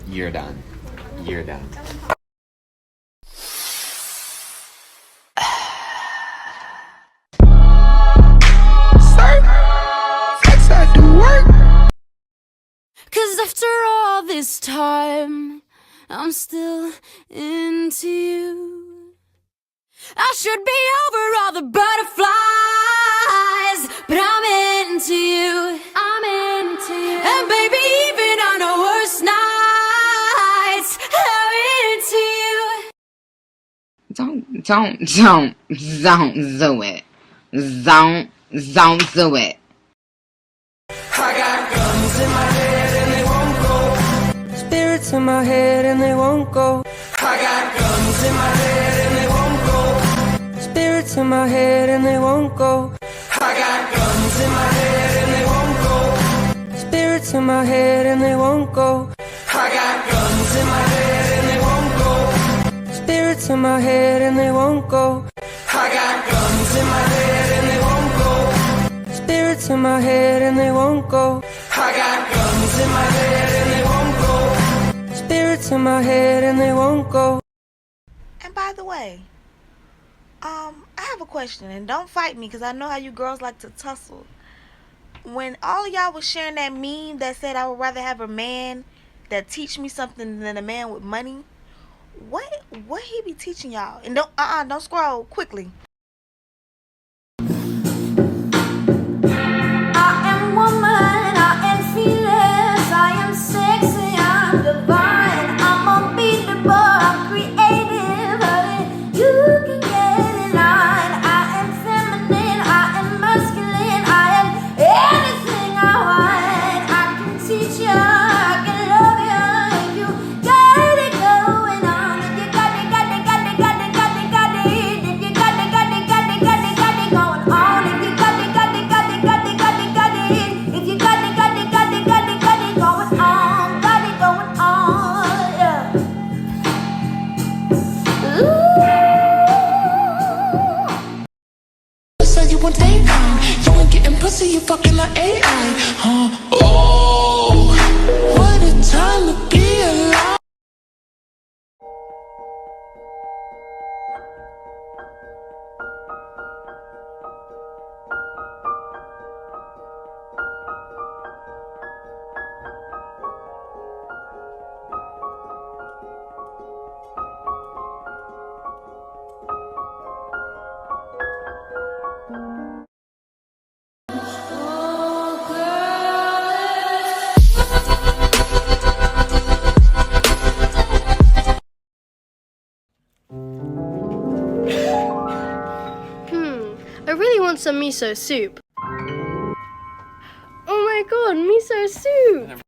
You're done. You're done. Flex, I do work. 'Cause after all this time, I'm still into you. I should be over all the butterflies, but I'm into you. I'm into you. And baby, even on the worst nights, I'm into you. Don't do it. Don't do it. I got guns in my head and they won't go. Spirits in my head and they won't go. I got guns in my head and they won't go. Spirits in my head and they won't go. I got guns in my head and they won't go. Spirits in my head and they won't go. I got guns in my head and they won't go. Spirits in my head and they won't go. I got guns in my head and they won't go. Spirits in my head and they won't go. I got guns in my head and they won't go. Spirits in my head and they won't go. And by the way, I have a question, and don't fight me because I know how you girls like to tussle. When all of y'all was sharing that meme that said I would rather have a man that teach me something than a man with money, what he be teaching y'all? And don't scroll quickly. I am woman, I am fearless, I am sexy, I'm divine, I'm unbeatable, I'm creative, you can get in line. I am feminine, I am masculine, I am anything I want. I can teach you, I can love you, if you got it going on. If you got it, if you got it going on. If you got it going on. If you got it going on, yeah. Say you want AI, you ain't getting pussy, you fucking like AI, huh? Oh, what a time to be alive. I really want some miso soup. Oh my god, miso soup!